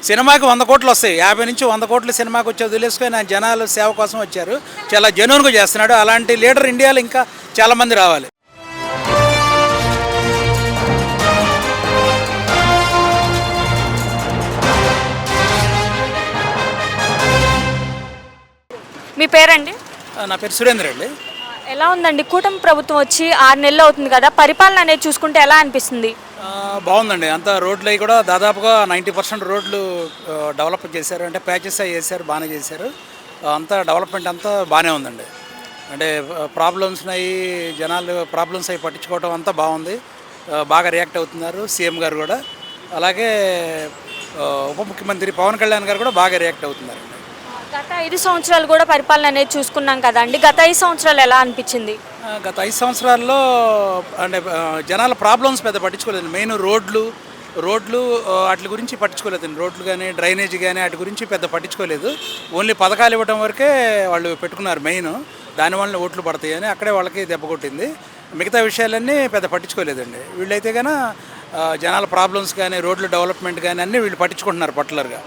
సినిమాకి 100 కోట్లు వస్తాయి, 50 నుంచి 100 కోట్లు సినిమాకి వచ్చి వదిలేసుకొని ఆయన జనాలు సేవ కోసం వచ్చారు. చాలా జెన్యూన్గా చేస్తున్నాడు. అలాంటి లీడర్ ఇండియాలో ఇంకా చాలామంది రావాలి. మీ పేరండి? నా పేరు సురేంద్ర అండి. ఎలా ఉందండి? కూటమి ప్రభుత్వం వచ్చి 6 నెలలు అవుతుంది కదా, పరిపాలన అనేది చూసుకుంటే ఎలా అనిపిస్తుంది? బాగుందండి. అంతా రోడ్లు అవి కూడా దాదాపుగా 90% రోడ్లు డెవలప్ చేశారు. అంటే ప్యాచెస్ అవి చేశారు, బాగానే చేశారు. అంతా డెవలప్మెంట్ అంతా బాగానే ఉందండి. అంటే ప్రాబ్లమ్స్ అవి జనాలు ప్రాబ్లమ్స్ అవి పట్టించుకోవడం అంతా బాగుంది. బాగా రియాక్ట్ అవుతున్నారు సీఎం గారు కూడా. అలాగే ఉప ముఖ్యమంత్రి పవన్ కళ్యాణ్ గారు కూడా బాగా రియాక్ట్ అవుతున్నారు. గత 5 సంవత్సరాలు కూడా పరిపాలన అనేది చూసుకున్నాం కదండి. గత 5 సంవత్సరాలు ఎలా అనిపించింది? గత 5 సంవత్సరాల్లో అంటే జనాల ప్రాబ్లమ్స్ పెద్ద పట్టించుకోలేదు. మెయిన్ రోడ్లు వాటి గురించి పట్టించుకోలేదండి. రోడ్లు కానీ డ్రైనేజ్ కానీ వాటి గురించి పెద్ద పట్టించుకోలేదు. ఓన్లీ పథకాలు ఇవ్వడం వరకే వాళ్ళు పెట్టుకున్నారు మెయిన్. దానివల్ల ఓట్లు పడతాయి అని అక్కడే వాళ్ళకి దెబ్బ కొట్టింది. మిగతా విషయాలన్నీ పెద్ద పట్టించుకోలేదండి. వీళ్ళైతే కన్నా జనాల ప్రాబ్లమ్స్ కానీ రోడ్లు డెవలప్మెంట్ కానీ అన్నీ వీళ్ళు పట్టించుకుంటున్నారు పర్టికులర్గా.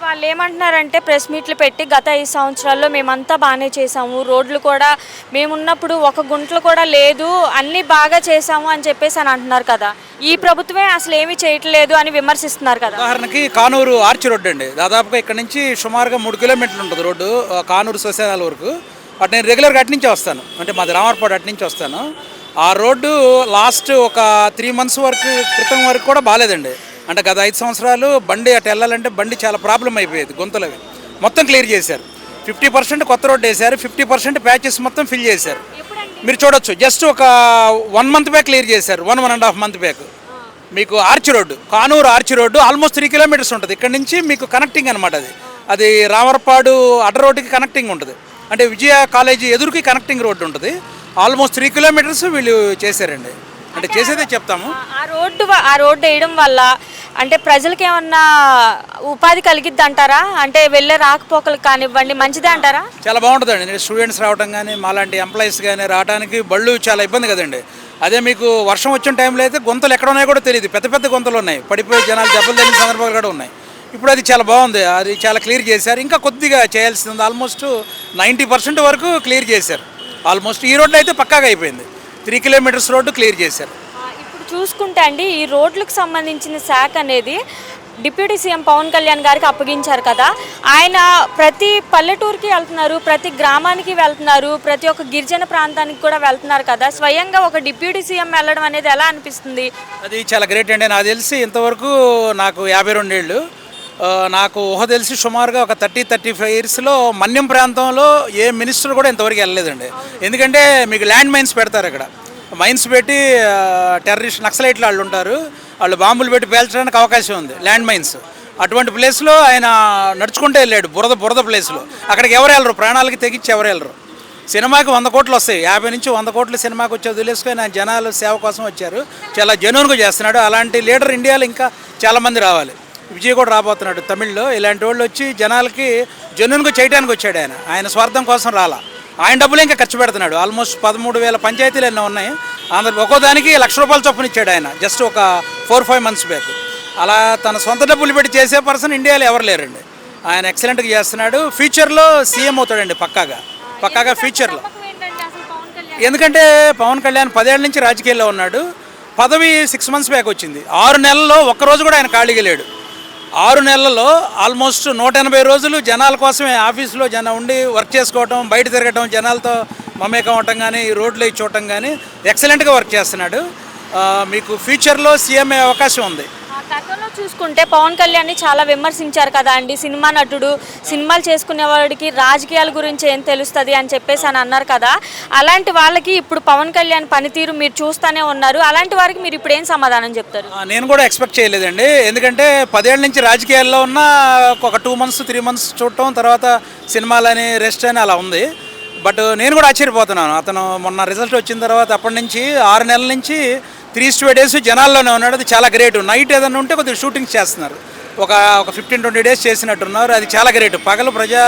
వాళ్ళు ఏమంటున్నారంటే ప్రెస్ మీట్లు పెట్టి గత 5 సంవత్సరాల్లో మేమంతా బాగానే చేసాము, రోడ్లు కూడా మేమున్నప్పుడు ఒక గుంటలు కూడా లేదు, అన్నీ బాగా చేసాము అని చెప్పేసి అని అంటున్నారు కదా. ఈ ప్రభుత్వమే అసలు ఏమీ చేయట్లేదు అని విమర్శిస్తున్నారు కదా. ఉదాహరణకి కానూరు ఆర్చి రోడ్డు అండి. దాదాపుగా ఇక్కడ నుంచి సుమారుగా 3 కిలోమీటర్లు ఉంటుంది రోడ్డు కానూరు శ్మశానాల వరకు. అటు నేను రెగ్యులర్గా అటు నుంచి వస్తాను, అంటే మాది రామర్పాడు అటు నుంచి వస్తాను. ఆ రోడ్డు లాస్ట్ ఒక 3 మంత్స్ క్రితం వరకు కూడా బాగాలేదండి. అంటే గత 5 సంవత్సరాలు బండి అటు వెళ్ళాలంటే బండి చాలా ప్రాబ్లం అయిపోయేది. గుంతలవి మొత్తం క్లియర్ చేశారు. 50% కొత్త రోడ్డు వేశారు, 50% ప్యాచెస్ మొత్తం ఫిల్ చేశారు. మీరు చూడొచ్చు, జస్ట్ ఒక 1 మంత్ బ్యాక్ క్లియర్ చేశారు, 1.5 మంత్ బ్యాక్. మీకు arch road, Kanuru arch road almost 3 kilometres ఉంటుంది. ఇక్కడ నుంచి మీకు కనెక్టింగ్ అనమాట. అది రామర్పాడు అడ్డ రోడ్డుకి కనెక్టింగ్ ఉంటుంది. అంటే విజయ కాలేజీ ఎదురుకి కనెక్టింగ్ రోడ్డు ఉంటుంది. ఆల్మోస్ట్ 3 కిలోమీటర్స్ వీళ్ళు చేశారండి. అంటే చేసేదే చెప్తాము. ఆ రోడ్డు వేయడం వల్ల అంటే ప్రజలకి ఏమన్నా ఉపాధి కలిగిద్ది అంటారా? అంటే వెళ్ళే రాకపోకలు కానివ్వండి, మంచిదే అంటారా? చాలా బాగుంటుందండి. స్టూడెంట్స్ రావడం కానీ మాలాంటి ఎంప్లాయీస్ కానీ రావడానికి బళ్ళు చాలా ఇబ్బంది కదండి. అదే మీకు వర్షం వచ్చిన టైంలో అయితే గుంతలు ఎక్కడ ఉన్నాయో కూడా తెలియదు. పెద్ద పెద్ద గుంతలు ఉన్నాయి, పడిపోయి జనాలు దెబ్బలు తగిన సందర్భాలు కూడా ఉన్నాయి. ఇప్పుడు అది చాలా బాగుంది, అది చాలా క్లియర్ చేశారు. ఇంకా కొద్దిగా చేయాల్సి ఉంది. ఆల్మోస్ట్ 90% వరకు క్లియర్ చేశారు. ఆల్మోస్ట్ ఈ రోడ్లో అయితే పక్కాగా అయిపోయింది. 3 కిలోమీటర్స్ రోడ్డు క్లియర్ చేశారు. ఇప్పుడు చూసుకుంటే అండి, ఈ రోడ్లకు సంబంధించిన శాఖ అనేది డిప్యూటీ సీఎం పవన్ కళ్యాణ్ గారికి అప్పగించారు కదా. ఆయన ప్రతి పల్లెటూరుకి వెళ్తున్నారు, ప్రతి గ్రామానికి వెళ్తున్నారు, ప్రతి ఒక్క గిరిజన ప్రాంతానికి కూడా వెళ్తున్నారు కదా. స్వయంగా ఒక డిప్యూటీ సీఎం వెళ్ళడం అనేది ఎలా అనిపిస్తుంది? అది చాలా గ్రేట్ అండి. నాకు తెలిసి ఇంతవరకు నాకు 52 ఏళ్ళు, నాకు ఊహ తెలిసి సుమారుగా ఒక 30-35 ఇయర్స్లో మన్యం ప్రాంతంలో ఏ మినిస్టర్ కూడా ఇంతవరకు వెళ్ళలేదండి. ఎందుకంటే మీకు ల్యాండ్ మైన్స్ పెడతారు. అక్కడ మైన్స్ పెట్టి టెర్రరిస్ట్ నక్సలైట్లు వాళ్ళు ఉంటారు, వాళ్ళు బాంబులు పెట్టి పేల్చడానికి అవకాశం ఉంది, ల్యాండ్ మైన్స్. అటువంటి ప్లేస్లో ఆయన నడుచుకుంటే వెళ్ళాడు, బురద ప్లేస్లో. అక్కడికి ఎవరు వెళ్ళరు, ప్రాణాలకి తెగించి ఎవరు వెళ్ళరు. సినిమాకి 100 కోట్లు వస్తాయి, 50 నుంచి 100 కోట్లు సినిమాకి వచ్చి వదిలేసుకొని ఆయన జనాలు సేవ కోసం వచ్చారు. చాలా జెన్యూన్గా చేస్తున్నాడు. అలాంటి లీడర్ ఇండియాలో ఇంకా చాలామంది రావాలి. విజయ్ కూడా రాబోతున్నాడు తమిళ్లో. ఇలాంటి వాళ్ళు వచ్చి జనాలకి జెన్యూన్గా చేయడానికి వచ్చాడు. ఆయన స్వార్థం కోసం రాలా. ఆయన డబ్బులు ఇంకా ఖర్చు పెడుతున్నాడు. ఆల్మోస్ట్ 13,000 పంచాయతీలు ఎన్నో ఉన్నాయి. అందరు ఒక్కోదానికి ₹1,00,000 చొప్పున ఇచ్చాడు ఆయన, జస్ట్ ఒక 4-5 మంత్స్ బ్యాక్. అలా తన సొంత డబ్బులు పెట్టి చేసే పర్సన్ ఇండియాలో ఎవరు లేరండి. ఆయన ఎక్సలెంట్గా చేస్తున్నాడు. ఫ్యూచర్లో సీఎం అవుతాడండి పక్కాగా ఫ్యూచర్లో. ఎందుకంటే పవన్ కళ్యాణ్ 10 ఏళ్ళ నుంచి రాజకీయాల్లో ఉన్నాడు. పదవి 6 మంత్స్ బ్యాక్ వచ్చింది. 6 నెలల్లో ఒక్కరోజు కూడా ఆయన ఖాళీగా లేడు. 6 నెలల్లో ఆల్మోస్ట్ 180 రోజులు జనాల కోసమే ఆఫీసులో ఉండి వర్క్ చేసుకోవటం, బయట తిరగటం, జనాలతో మమేకం అవటం కానీ, ఈ రోడ్లు చూడటం కానీ ఎక్సలెంట్గా వర్క్ చేస్తున్నాడు. మీకు ఫ్యూచర్లో సీఎం అయ్యే అవకాశం ఉంది. గతంలో చూసుకుంటే పవన్ కళ్యాణ్ని చాలా విమర్శించారు కదా అండి. సినిమా నటుడు, సినిమాలు చేసుకునే వాడికి రాజకీయాల గురించి ఏం తెలుస్తుంది అని చెప్పేసి అని అన్నారు కదా. అలాంటి వాళ్ళకి ఇప్పుడు పవన్ కళ్యాణ్ పనితీరు మీరు చూస్తూనే ఉన్నారు. అలాంటి వారికి మీరు ఇప్పుడు ఏం సమాధానం చెప్తారు? నేను కూడా ఎక్స్పెక్ట్ చేయలేదండి. ఎందుకంటే 10 ఏళ్ళ నుంచి రాజకీయాల్లో ఉన్న ఒక 2 మంత్స్ 3 మంత్స్ చూడటం, తర్వాత సినిమాలని రెస్ట్ అని అలా ఉంది. బట్ నేను కూడా ఆశ్చర్యపోతున్నాను. అతను మొన్న రిజల్ట్ వచ్చిన తర్వాత అప్పటి నుంచి 6 నెలల నుంచి 3-5 days జనాల్లోనే ఉన్నాడు. అది చాలా గ్రేట్. నైట్ ఏదైనా ఉంటే కొద్దిగా షూటింగ్స్ చేస్తున్నారు. ఒక 15-20 days చేసినట్టున్నారు. అది చాలా గ్రేట్. పగలు ప్రజా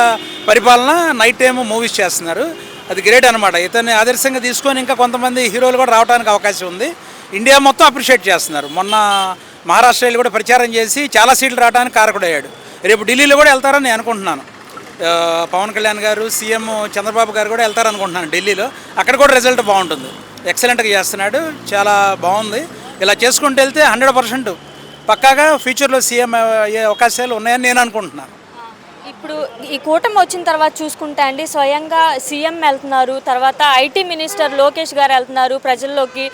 పరిపాలన, నైట్ టైము మూవీస్ చేస్తున్నారు. అది గ్రేట్ అనమాట. ఇతన్ని ఆదర్శంగా తీసుకొని ఇంకా కొంతమంది హీరోలు కూడా రావడానికి అవకాశం ఉంది. ఇండియా మొత్తం అప్రిషియేట్ చేస్తున్నారు. మొన్న మహారాష్ట్ర వెళ్ళి కూడా ప్రచారం చేసి చాలా సీట్లు రావడానికి కారకుడయ్యాడు. రేపు ఢిల్లీలో కూడా వెళ్తారని నేను అనుకుంటున్నాను. పవన్ కళ్యాణ్ గారు, సీఎం చంద్రబాబు గారు కూడా వెళ్తారనుకుంటున్నాను ఢిల్లీలో. అక్కడ కూడా రిజల్ట్ బాగుంటుంది. ఎక్సలెంట్గా చేస్తున్నాడు, చాలా బాగుంది. ఇలా చేసుకుంటూ వెళ్తే 100% పక్కాగా ఫ్యూచర్లో సీఎం అయ్యే అవకాశాలు ఉన్నాయని నేను అనుకుంటున్నాను. ఇప్పుడు ఈ కూటమి వచ్చిన తర్వాత చూసుకుంటే అండి, స్వయంగా సీఎం వెళ్తున్నారు, తర్వాత ఐటీ మినిస్టర్ లోకేష్ గారు వెళ్తున్నారు ప్రజల్లోకి,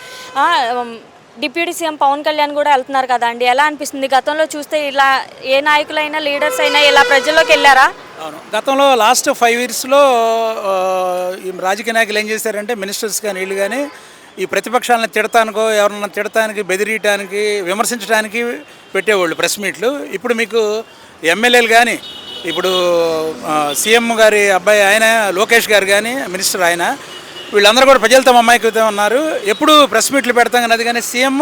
డిప్యూటీ సీఎం పవన్ కళ్యాణ్ కూడా వెళ్తున్నారు కదా అండి. ఎలా అనిపిస్తుంది? గతంలో చూస్తే ఇలా ఏ నాయకులైనా, లీడర్స్ అయినా ఇలా ప్రజల్లోకి వెళ్ళారా? అవును, గతంలో లాస్ట్ 5 yearsలో ఈ రాజకీయ నాయకులు ఏం చేశారంటే, మినిస్టర్స్ కానీ వీళ్ళు కానీ ఈ ప్రతిపక్షాలను తిడతానికో, ఎవరన్నా తిడటానికి, బెదిరియటానికి, విమర్శించడానికి పెట్టేవాళ్ళు ప్రెస్ మీట్లు. ఇప్పుడు మీకు ఎమ్మెల్యేలు కానీ, ఇప్పుడు సీఎం గారి అబ్బాయి ఆయన లోకేష్ గారు కానీ, మినిస్టర్ ఆయన, వీళ్ళందరూ కూడా ప్రజలతో మమైక్యత ఉన్నారు. ఎప్పుడు ప్రెస్ మీట్లు పెడతాం కానీ కానీ సీఎం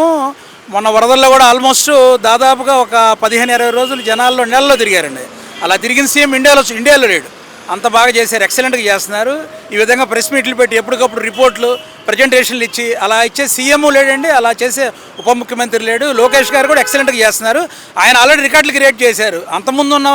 మొన్న వరదల్లో కూడా ఆల్మోస్ట్ దాదాపుగా ఒక 15-20 రోజులు జనాల్లో నెలలో తిరిగారండి. అలా తిరిగిన సీఎం ఇండియాలో లేడు. అంత బాగా చేశారు, ఎక్సలెంట్గా చేస్తున్నారు. ఈ విధంగా ప్రెస్ మీట్లు పెట్టి ఎప్పటికప్పుడు రిపోర్ట్లు, ప్రజెంటేషన్లు ఇచ్చి అలా ఇచ్చే సీఎం లేడండి, అలా చేసే ఉప ముఖ్యమంత్రి లేడు. లోకేష్ గారు కూడా ఎక్సలెంట్గా చేస్తున్నారు. ఆయన ఆల్రెడీ రికార్డులు క్రియేట్ చేశారు. అంతకుముందు ఉన్న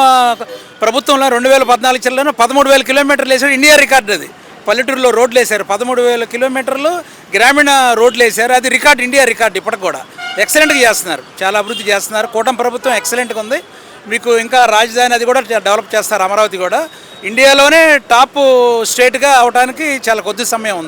ప్రభుత్వంలో 2014 చిల్లరలో 13,000 కిలోమీటర్లు వేసారు, ఇండియా రికార్డు అది. పల్లెటూరులో రోడ్లు వేశారు, 13,000 కిలోమీటర్లు గ్రామీణ రోడ్లు వేశారు, అది రికార్డు, ఇండియా రికార్డు. ఇప్పటికి కూడా ఎక్సలెంట్గా చేస్తున్నారు, చాలా అభివృద్ధి చేస్తున్నారు. కూటమి ప్రభుత్వం ఎక్సలెంట్గా ఉంది. మీకు ఇంకా రాజధాని అది కూడా డెవలప్ చేస్తారు, అమరావతి కూడా. ఇండియాలోనే టాప్ స్టేట్గా అవడానికి చాలా కొద్ది సమయం ఉంది.